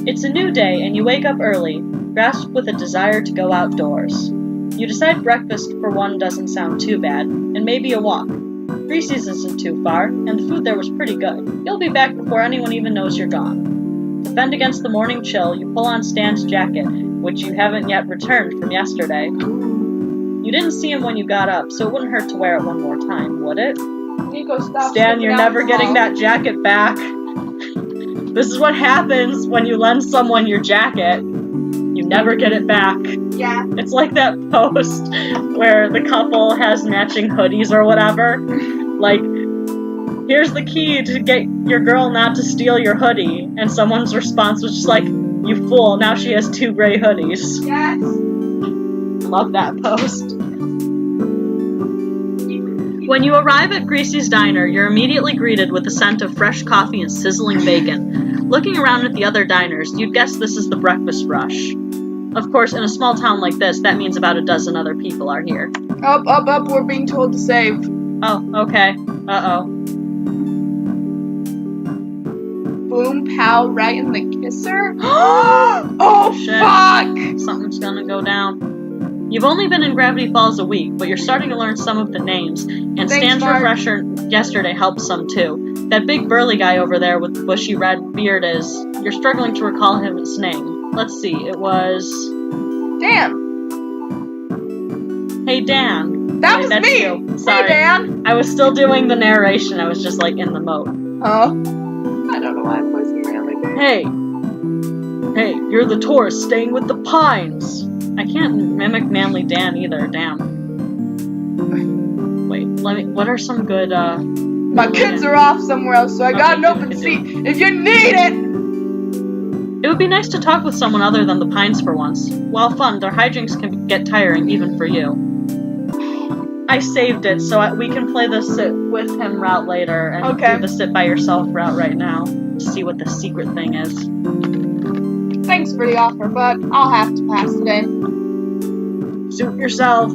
It's a new day, and you wake up early, grasped with a desire to go outdoors. You decide breakfast for one doesn't sound too bad, and maybe a walk. Greasy's isn't too far, and the food there was pretty good. You'll be back before anyone even knows you're gone. To fend against the morning chill, you pull on Stan's jacket, which you haven't yet returned from yesterday. You didn't see him when you got up, so it wouldn't hurt to wear it one more time, would it? Nico, stop. Stan, you're never getting that jacket back. This is what happens when you lend someone your jacket. You never get it back. Yeah. It's like that post where the couple has matching hoodies or whatever. Like, here's the key to get your girl not to steal your hoodie. And someone's response was just like, you fool, now she has 2 gray hoodies. Yes. Love that post. When you arrive at Greasy's diner, you're immediately greeted with the scent of fresh coffee and sizzling bacon. Looking around at the other diners, you'd guess this is the breakfast rush. Of course, in a small town like this, that means about a dozen other people are here. Up, we're being told to save. Oh, okay. Uh-oh. Boom, pow, right in the kisser. Oh, shit. Fuck! Something's gonna go down. You've only been in Gravity Falls a week, but you're starting to learn some of the names, and Stan's refresher yesterday helped some too. That big burly guy over there with the bushy red beard you're struggling to recall his name. Let's see, it was... Dan. Hey, Dan. That was that's me! You. Sorry. Hey, Dan! I was still doing the narration, I was just like in the mode. Huh? I don't know why I'm voicing around like that. Hey, you're the tourist staying with the Pines. I can't mimic Manly Dan either, damn. Wait, what are some good, My kids are off somewhere else, so I got an open seat if you need it! It would be nice to talk with someone other than the Pines for once. While fun, their hijinks can get tiring even for you. I saved it, so we can play the sit with him route later, and do the sit by yourself route right now, to see what the secret thing is. Thanks for the offer, but I'll have to pass today. Suit yourself.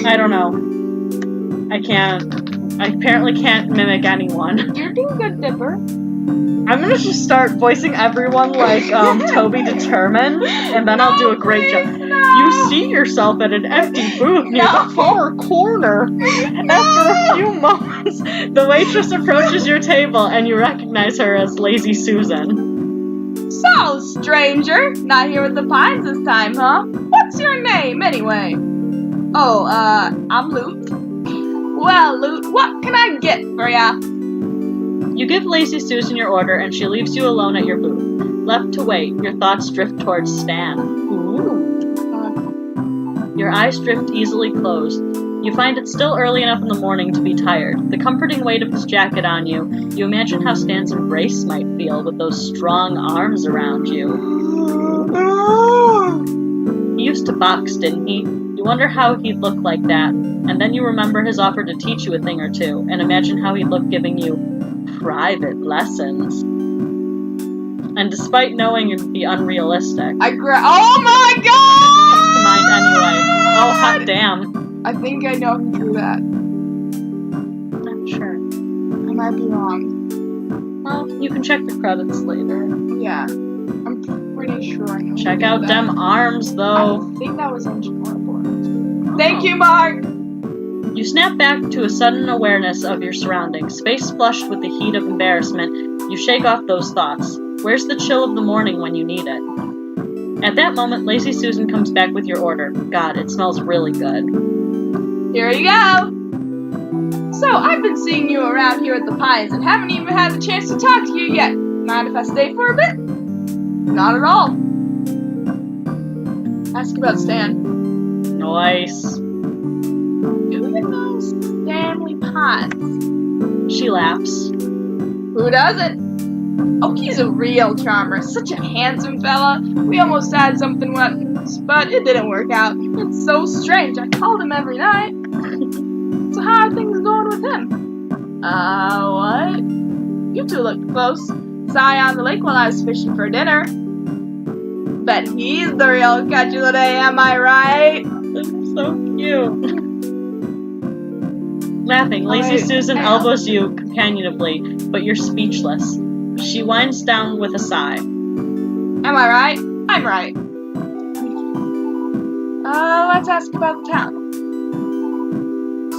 I don't know. I apparently can't mimic anyone. You're doing good, Dipper. I'm gonna just start voicing everyone like Toby Determined, and then I'll do a great job. No. You see yourself at an empty booth near the far corner. After a few moments, the waitress approaches your table, and you recognize her as Lazy Susan. So, stranger, not here with the Pines this time, huh? What's your name, anyway? Oh, I'm Loot. Well, Loot, what can I get for ya? You give Lazy Susan your order, and she leaves you alone at your booth. Left to wait, your thoughts drift towards Stan. Ooh. Your eyes drift easily closed. You find it still early enough in the morning to be tired. The comforting weight of his jacket on you, you imagine how Stan's embrace might feel with those strong arms around you. He used to box, didn't he? You wonder how he'd look like that, and then you remember his offer to teach you a thing or two, and imagine how he'd look giving you private lessons. And despite knowing it'd be unrealistic, oh my god! It comes to mind anyway. Oh, hot damn. I think I know who drew that. Not sure. I might be wrong. Well, you can check the credits later. Yeah, I'm pretty sure I know. Check out them arms, though. I think that was Engineer Report. Thank you, Mark! You snap back to a sudden awareness of your surroundings. Face flushed with the heat of embarrassment, you shake off those thoughts. Where's the chill of the morning when you need it? At that moment, Lazy Susan comes back with your order. God, it smells really good. Here you go! So, I've been seeing you around here at the Pines and haven't even had the chance to talk to you yet. Mind if I stay for a bit? Not at all. Ask about Stan. Nice. Do you know Stanley Pines? She laughs. Who doesn't? Oh, he's a real charmer. Such a handsome fella. We almost had something once, but it didn't work out. It's so strange. I called him every night. So how are things going with him? What? You two looked close. Saw you on the lake while I was fishing for dinner. Bet he's the real catch of the day, am I right? This is so cute. Laughing, Lazy Susan elbows you companionably, but you're speechless. She winds down with a sigh. Am I right? I'm right. Let's ask about the town.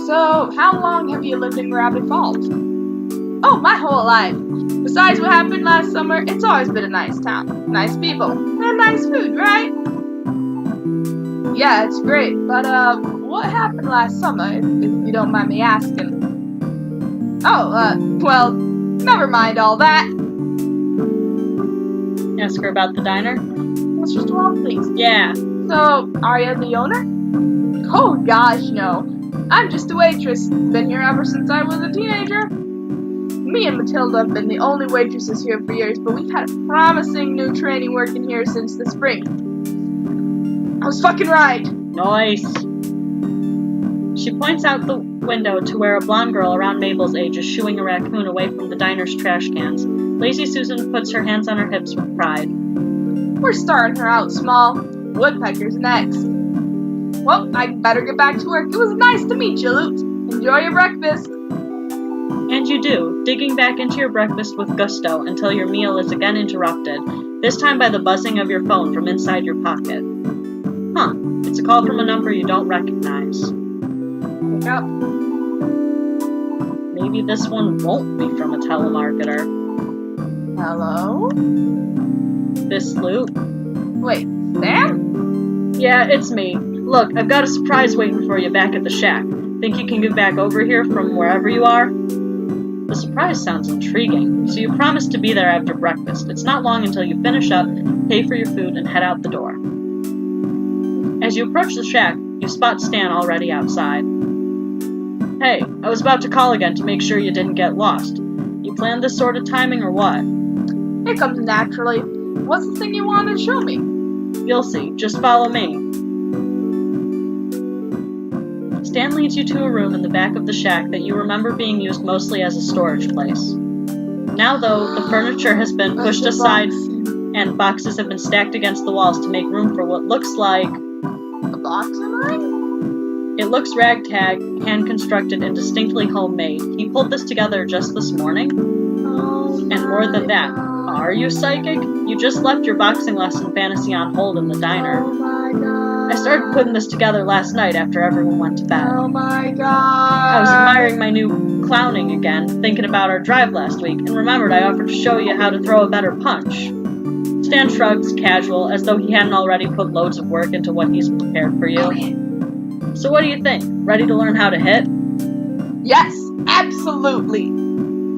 So, how long have you lived in Rabbit Falls? Oh, my whole life. Besides what happened last summer, it's always been a nice town. Nice people. And nice food, right? Yeah, it's great. But, what happened last summer, if you don't mind me asking? Oh, well, never mind all that. Ask her about the diner? Let's just go on, please. Yeah. So, are you the owner? Oh gosh, no. I'm just a waitress. Been here ever since I was a teenager. Me and Matilda have been the only waitresses here for years, but we've had a promising new trainee working here since the spring. I was fucking right. Nice. She points out the window to where a blonde girl around Mabel's age is shooing a raccoon away from the diner's trash cans. Lazy Susan puts her hands on her hips with pride. We're starting her out small. Woodpecker's next. Well, I better get back to work. It was nice to meet you, Loot. Enjoy your breakfast. And you do, digging back into your breakfast with gusto until your meal is again interrupted, this time by the buzzing of your phone from inside your pocket. Huh, it's a call from a number you don't recognize. Pick up. Maybe this one won't be from a telemarketer. Hello? This Loot? Wait, Sam? Yeah, it's me. Look, I've got a surprise waiting for you back at the shack. Think you can get back over here from wherever you are? The surprise sounds intriguing, so you promise to be there after breakfast. It's not long until you finish up, pay for your food, and head out the door. As you approach the shack, you spot Stan already outside. Hey, I was about to call again to make sure you didn't get lost. You planned this sort of timing or what? It comes naturally. What's the thing you want to show me? You'll see. Just follow me. Stan leads you to a room in the back of the shack that you remember being used mostly as a storage place. Now, though, the furniture has been pushed aside and boxes have been stacked against the walls to make room for what looks like A boxing ring? It looks ragtag, hand-constructed, and distinctly homemade. He pulled this together just this morning. Oh, And more than that, are you psychic? You just left your boxing lesson fantasy on hold in the diner. Oh my god. I started putting this together last night after everyone went to bed. Oh my god. I was admiring my new clowning again, thinking about our drive last week, and remembered I offered to show you how to throw a better punch. Stan shrugs, casual, as though he hadn't already put loads of work into what he's prepared for you. Okay. So what do you think? Ready to learn how to hit? Yes, absolutely.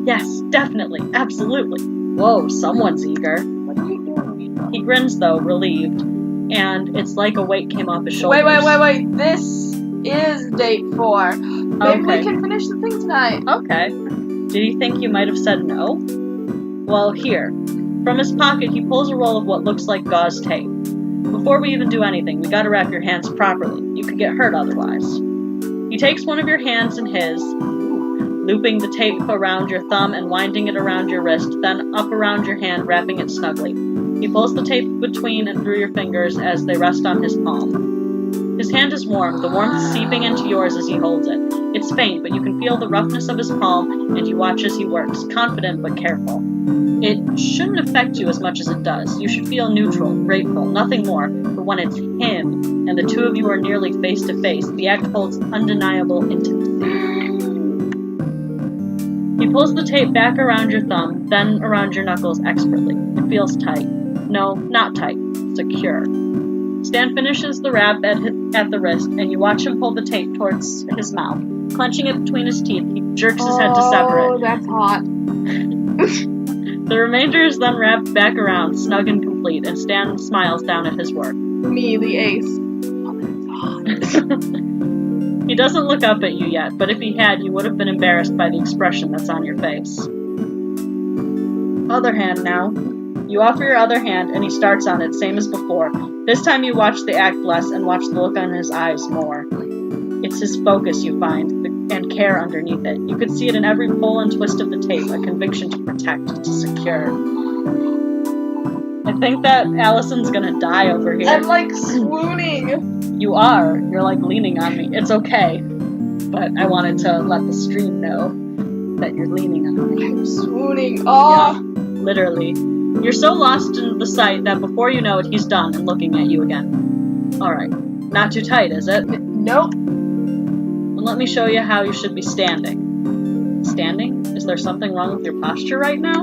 Yes, definitely, absolutely. Whoa, someone's eager. What are you doing? He grins though, relieved, and it's like a weight came off his shoulders. Wait. This is date 4. Maybe we can finish the thing tonight. Okay. Did he think you might have said no? Well, here. From his pocket, he pulls a roll of what looks like gauze tape. Before we even do anything, we gotta wrap your hands properly. You could get hurt otherwise. He takes one of your hands in his, looping the tape around your thumb and winding it around your wrist, then up around your hand, wrapping it snugly. He pulls the tape between and through your fingers as they rest on his palm. His hand is warm, the warmth seeping into yours as he holds it. It's faint, but you can feel the roughness of his palm, and you watch as he works, confident but careful. It shouldn't affect you as much as it does. You should feel neutral, grateful, nothing more, but when it's him, and the two of you are nearly face to face, the act holds undeniable intimacy. He pulls the tape back around your thumb, then around your knuckles expertly. It feels tight. No, not tight. Secure. Stan finishes the wrap at the wrist, and you watch him pull the tape towards his mouth. Clenching it between his teeth, he jerks his head to sever it. Oh, that's hot. The remainder is then wrapped back around, snug and complete, and Stan smiles down at his work. Me, the ace. Oh, that's hot. He doesn't look up at you yet, but if he had, you would have been embarrassed by the expression that's on your face. Other hand now. You offer your other hand, and he starts on it, same as before. This time you watch the act less and watch the look on his eyes more. It's his focus, you find, and care underneath it. You could see it in every pull and twist of the tape, a conviction to protect, to secure. I think that Allison's gonna die over here. I'm like swooning. You are. You're like leaning on me. It's okay. But I wanted to let the stream know that you're leaning on me. I'm swooning. Oh. Yeah, literally. You're so lost in the sight that before you know it, he's done and looking at you again. Alright, not too tight, is it? Nope. Well, let me show you how you should be standing. Standing? Is there something wrong with your posture right now?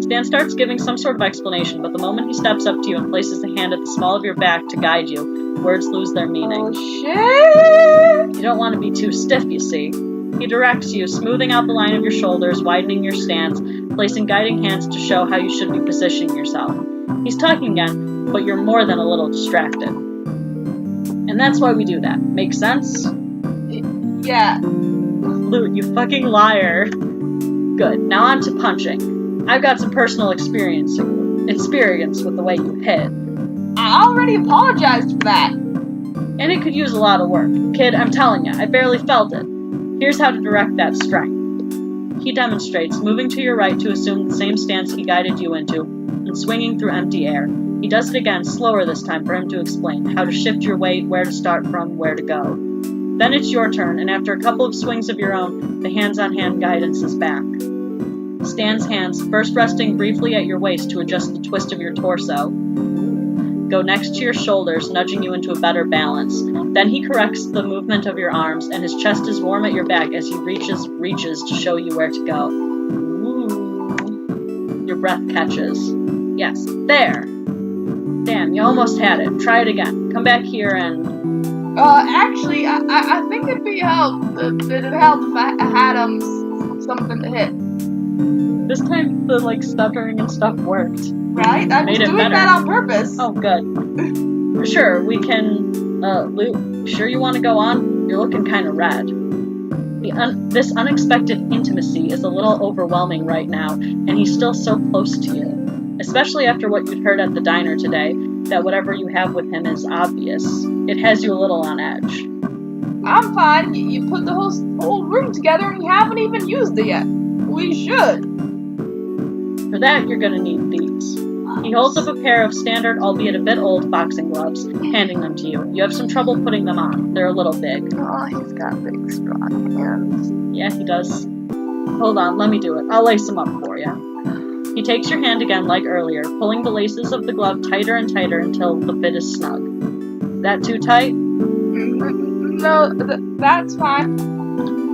Stan starts giving some sort of explanation, but the moment he steps up to you and places a hand at the small of your back to guide you, words lose their meaning. Oh, shit! You don't want to be too stiff, you see. He directs you, smoothing out the line of your shoulders, widening your stance, placing guiding hands to show how you should be positioning yourself. He's talking again, but you're more than a little distracted. And that's why we do that. Make sense? Yeah. Lute, you fucking liar. Good, now on to punching. I've got some personal experience with the way you hit. I already apologized for that. And it could use a lot of work. Kid, I'm telling you, I barely felt it. Here's how to direct that strength. He demonstrates, moving to your right to assume the same stance he guided you into, and swinging through empty air. He does it again, slower this time for him to explain how to shift your weight, where to start from, where to go. Then it's your turn, and after a couple of swings of your own, the hands-on-hand guidance is back. Stan's hands, first resting briefly at your waist to adjust the twist of your torso, go next to your shoulders, nudging you into a better balance. Then he corrects the movement of your arms, and his chest is warm at your back as he reaches to show you where to go. Ooh. Your breath catches. Yes, there! Damn, you almost had it. Try it again. Come back here and... Actually, I think it'd help if I had, something to hit. This time the, stuttering and stuff worked. Right? I was doing that on purpose. Oh, good. Sure, we can... Luke, sure you want to go on? You're looking kind of red. This unexpected intimacy is a little overwhelming right now, and he's still so close to you. Especially after what you'd heard at the diner today, that whatever you have with him is obvious. It has you a little on edge. I'm fine. You put the whole room together and you haven't even used it yet. We should. For that, you're gonna need these. He holds up a pair of standard, albeit a bit old, boxing gloves, handing them to you. You have some trouble putting them on. They're a little big. Oh, he's got big, strong hands. Yeah, he does. Hold on, let me do it. I'll lace them up for you. He takes your hand again like earlier, pulling the laces of the glove tighter and tighter until the fit is snug. Is that too tight? No, that's fine.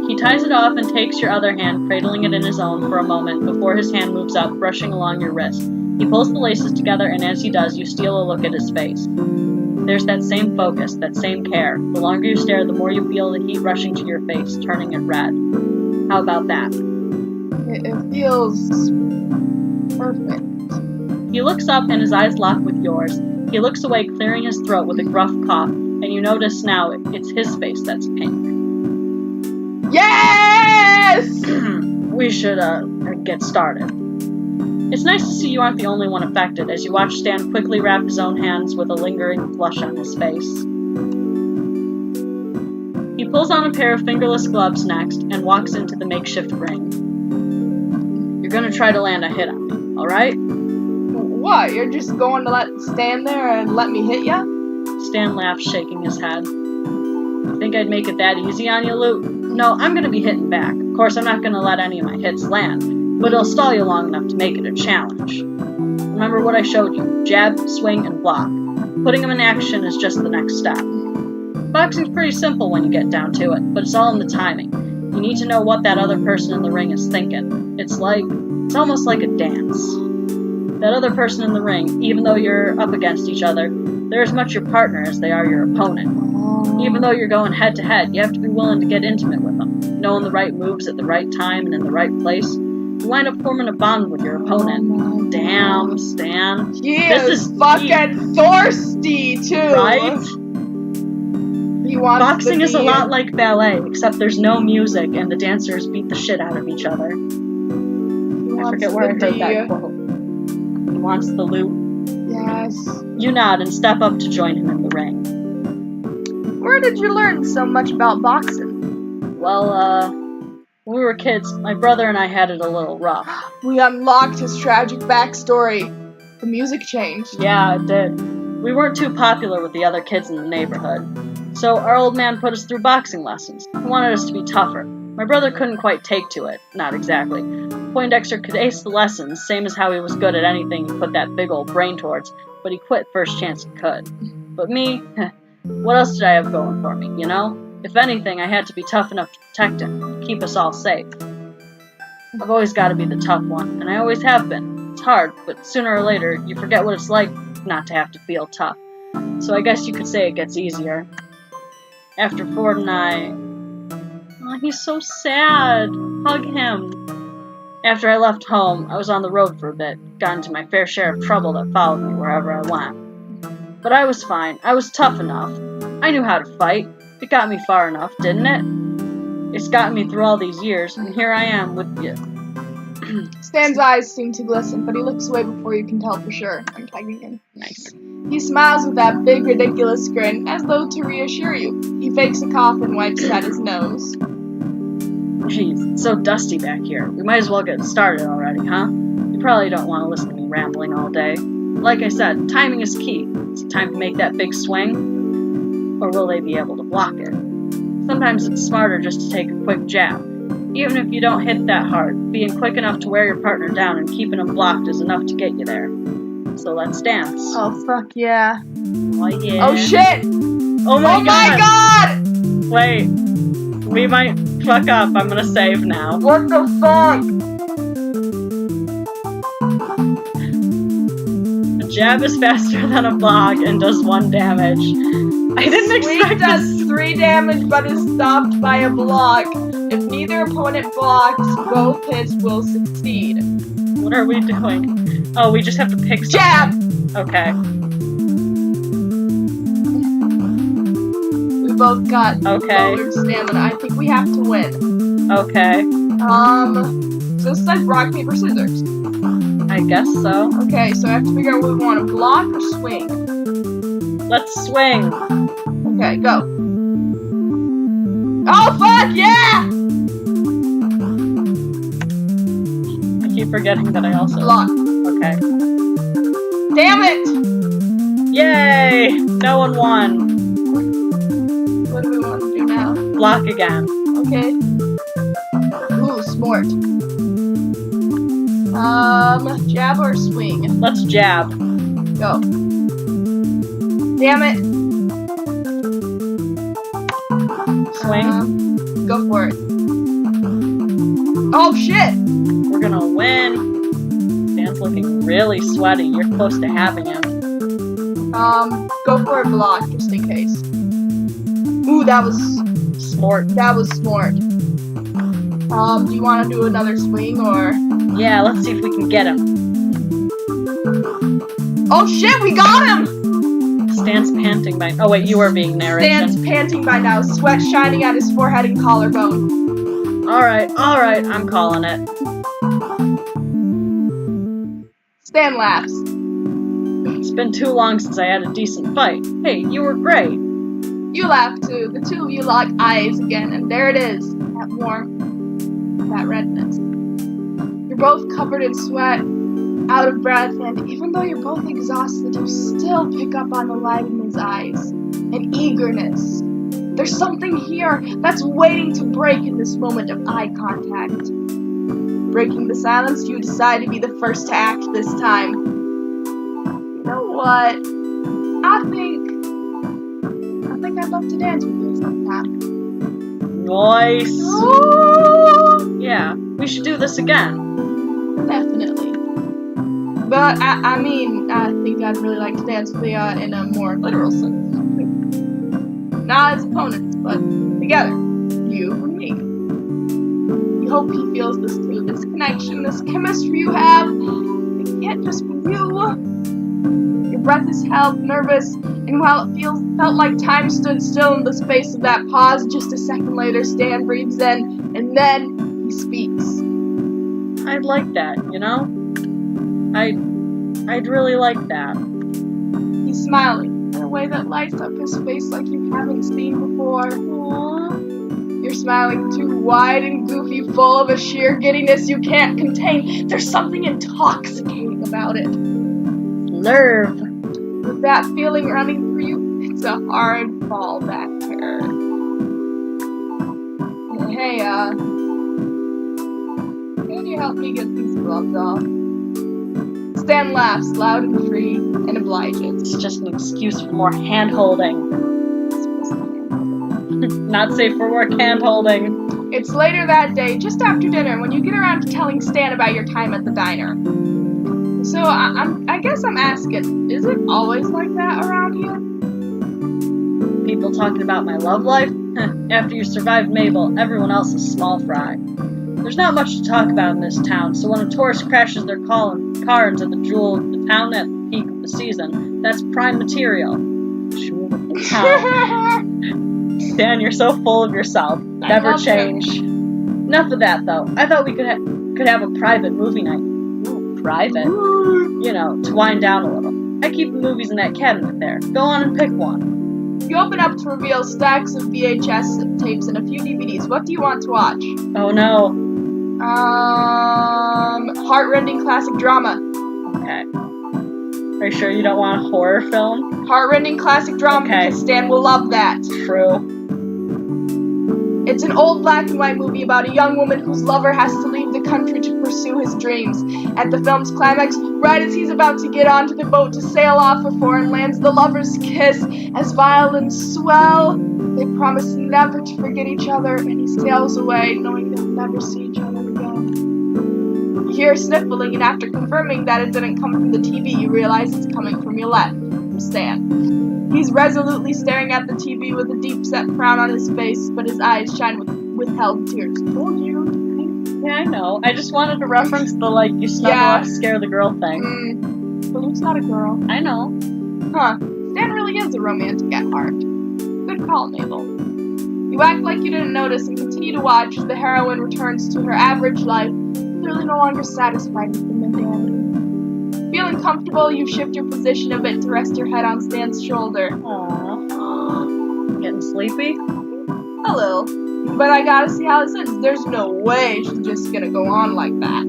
He ties it off and takes your other hand, cradling it in his own for a moment before his hand moves up, brushing along your wrist. He pulls the laces together, and as he does, you steal a look at his face. There's that same focus, that same care. The longer you stare, the more you feel the heat rushing to your face, turning it red. How about that? It feels perfect. He looks up, and his eyes lock with yours. He looks away, clearing his throat with a gruff cough, and you notice now it's his face that's pink. Yes! We should, get started. It's nice to see you aren't the only one affected, as you watch Stan quickly wrap his own hands with a lingering flush on his face. He pulls on a pair of fingerless gloves next, and walks into the makeshift ring. You're gonna try to land a hit on me, alright? What, you're just going to stand there and let me hit ya? Stan laughs, shaking his head. You think I'd make it that easy on you, Luke? No, I'm gonna be hitting back. Of course, I'm not gonna let any of my hits land, but it'll stall you long enough to make it a challenge. Remember what I showed you, jab, swing, and block. Putting them in action is just the next step. Boxing's pretty simple when you get down to it, but it's all in the timing. You need to know what that other person in the ring is thinking. It's almost like a dance. That other person in the ring, even though you're up against each other, they're as much your partner as they are your opponent. Even though you're going head to head, you have to be willing to get intimate with them, knowing the right moves at the right time and in the right place. You wind up forming a bond with your opponent. Damn, Stan. This is fucking thirsty, too. Right? Boxing is a lot like ballet, except there's no music and the dancers beat the shit out of each other. I forget where I heard that quote. He wants the loot. Yes. You nod and step up to join him in the ring. Where did you learn so much about boxing? Well, when we were kids, my brother and I had it a little rough. We unlocked his tragic backstory. The music changed. Yeah, it did. We weren't too popular with the other kids in the neighborhood. So our old man put us through boxing lessons. He wanted us to be tougher. My brother couldn't quite take to it. Not exactly. Poindexter could ace the lessons, same as how he was good at anything he put that big old brain towards, but he quit first chance he could. But me, what else did I have going for me, you know? If anything, I had to be tough enough to protect him, to keep us all safe. I've always got to be the tough one, and I always have been. It's hard, but sooner or later, you forget what it's like not to have to feel tough. So I guess you could say it gets easier. After Ford and I... Oh, he's so sad. Hug him. After I left home, I was on the road for a bit, got into my fair share of trouble that followed me wherever I went. But I was fine. I was tough enough. I knew how to fight. It got me far enough, didn't it? It's gotten me through all these years, and here I am with you. Stan's eyes seem to glisten, but he looks away before you can tell for sure. I'm tagging in. Nice. He smiles with that big, ridiculous grin, as though to reassure you. He fakes a cough and wipes at his nose. Jeez, it's so dusty back here. We might as well get started already, huh? You probably don't want to listen to me rambling all day. Like I said, timing is key. Is it time to make that big swing? Or will they be able to block it? Sometimes it's smarter just to take a quick jab. Even if you don't hit that hard, being quick enough to wear your partner down and keeping them blocked is enough to get you there. So let's dance. Oh, fuck yeah. Oh, yeah. Oh, shit! Oh my god! Wait. We might fuck up. I'm gonna save now. What the fuck? A jab is faster than a block and does 1 damage. I didn't expect does this. 3 damage but is stopped by a block. If neither opponent blocks, both hits will succeed. What are we doing? Oh, we just have to pick Jab! something. Okay. We both got Okay. lowered stamina. I think we have to win. Okay. So it's like rock, paper, scissors. I guess so. Okay, so I have to figure out what we want, to block or swing. Let's swing. Okay, go. Oh, fuck, yeah! I keep forgetting that I also... Block. Okay. Damn it! Yay! No one won. What do we want to do now? Block again. Okay. Ooh, smart. Jab or swing? Let's jab. Go. Damn it. Swing. Go for it. Oh, shit! We're gonna win. Stan's looking really sweaty. You're close to having him. Go for a block, just in case. Ooh, that was Smart. That was smart. Do you want to do another swing, or? Yeah, let's see if we can get him. Oh shit, we got him! Stan's panting by... Oh wait, you are being narrated. Stan's panting by now, sweat shining at his forehead and collarbone. Alright, I'm calling it. Stan laughs. It's been too long since I had a decent fight. Hey, you were great. You laugh too. The two of you lock eyes again, and there it is. That warmth, that redness. You're both covered in sweat, out of breath, and even though you're both exhausted, you still pick up on the light in his eyes. An eagerness. There's something here that's waiting to break in this moment of eye contact. Breaking the silence, you decide to be the first to act this time. You know what? I think I'd love to dance with you sometime. Nice. Ooh, Yeah, we should do this again. definitely. But I mean, I think I'd really like to dance with you in a more literal sense. Not as opponents, but together. You and me. You hope he feels this too. This connection, this chemistry you have. It can't just be you. Your breath is held, nervous, and while it felt like time stood still in the space of that pause, just a second later, Stan breathes in, and then he speaks. I'd like that, you know? I'd really like that. He's smiling in a way that lights up his face like you haven't seen before. Aww. You're smiling too wide and goofy, full of a sheer giddiness you can't contain. There's something intoxicating about it. Nerve. With that feeling running through you, it's a hard fallback turn. Hey, do you you help me get these gloves off? Stan laughs, loud and free, and obliges. It's just an excuse for more hand-holding. Not safe for work hand-holding. It's later that day, just after dinner, when you get around to telling Stan about your time at the diner. So, I guess I'm asking, is it always like that around here? People talking about my love life? After you survived Mabel, everyone else is small fry. There's not much to talk about in this town, so when a tourist crashes their car into the jewel of the town at the peak of the season, that's prime material. Jewel of the town. Stan, you're so full of yourself. Never change. Enough of that, though. I thought we could have a private movie night. Ooh, private? You know, to wind down a little. I keep the movies in that cabinet there. Go on and pick one. You open up to reveal stacks of VHS tapes and a few DVDs. What do you want to watch? Oh no. Heartrending classic drama. Okay. Are you sure you don't want a horror film? Heartrending classic drama, okay. Because Stan will love that. True. It's an old black and white movie about a young woman whose lover has to leave the country to pursue his dreams. At the film's climax, right as he's about to get onto the boat to sail off for foreign lands, the lovers kiss as violins swell. They promise never to forget each other, and he sails away, knowing they'll never see each other again. You hear sniffling, and after confirming that it didn't come from the TV, you realize it's coming from your left, from Stan. He's resolutely staring at the TV with a deep-set frown on his face, but his eyes shine with withheld tears. Told you. Yeah, I know. I just wanted to reference the, you snuggle up, scare the girl thing. But Luke's not a girl. I know. Huh. Stan really is a romantic at heart. Good call, Mabel. You act like you didn't notice and continue to watch as the heroine returns to her average life, clearly no longer satisfied with the mundanity. Feeling comfortable, you shift your position a bit to rest your head on Stan's shoulder. Aww. Getting sleepy? A little. But I gotta see how this ends. There's no way she's just gonna go on like that.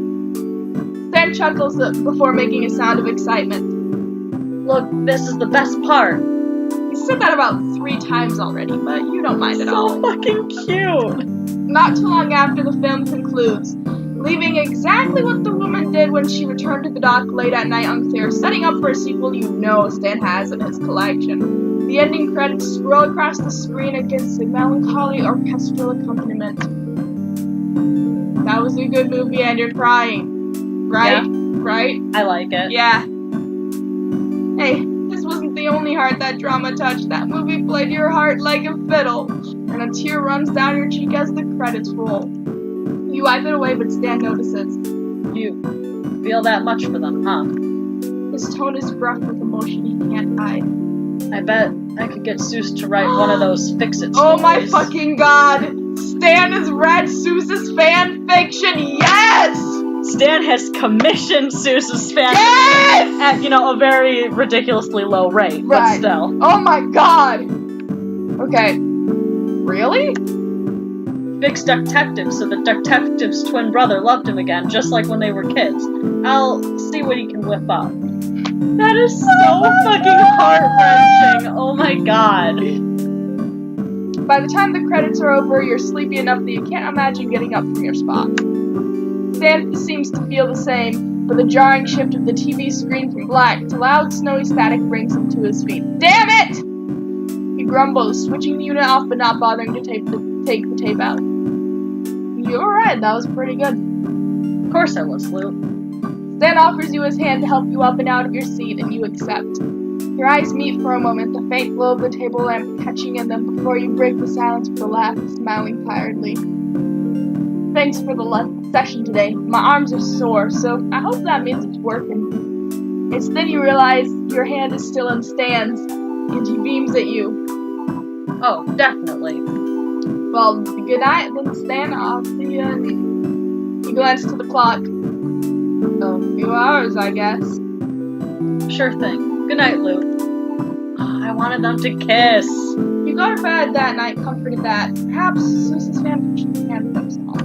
Stan chuckles before making a sound of excitement. Look, this is the best part. You said that about 3 times already, but you don't mind at all. So fucking cute. Not too long after the film concludes, leaving exactly what the woman did when she returned to the dock late at night unclear, setting up for a sequel you know Stan has in his collection. The ending credits scroll across the screen against a melancholy orchestral accompaniment. That was a good movie and you're crying. Right? Yeah. Right? I like it. Yeah. Hey, this wasn't the only heart that drama touched. That movie played your heart like a fiddle, and a tear runs down your cheek as the credits roll. You wipe it away, but Stan notices. You feel that much for them, huh? His tone is gruff with emotion he can't hide. I bet I could get Seuss to write one of those fix-it stories. Oh my fucking god! Stan has read Seuss's fan fiction, yes! Stan has commissioned Seuss's fan Yes! at, a very ridiculously low rate, but Right. still. Oh my god! Okay. Really? Fix Detective so the detective's twin brother loved him again, just like when they were kids. I'll see what he can whip up. That is so fucking heart-wrenching. Oh my god. By the time the credits are over, you're sleepy enough that you can't imagine getting up from your spot. Stan seems to feel the same, but the jarring shift of the TV screen from black to loud snowy static brings him to his feet. Damn it! He grumbles, switching the unit off but not bothering to take the tape out. You were right, that was pretty good. Of course I was, Luke. Stan offers you his hand to help you up and out of your seat, and you accept. Your eyes meet for a moment, the faint glow of the table lamp catching in them before you break the silence with a laugh, smiling tiredly. Thanks for the session today. My arms are sore, so I hope that means it's working. It's then you realize your hand is still in Stan's, and he beams at you. Oh, definitely. Well, good night, then Stan. I'll see you. He glanced to the clock. A few hours, I guess. Sure thing. Good night, Luke. I wanted them to kiss. You go to bed that night, comforted that perhaps Susan's fan fiction can handle themselves.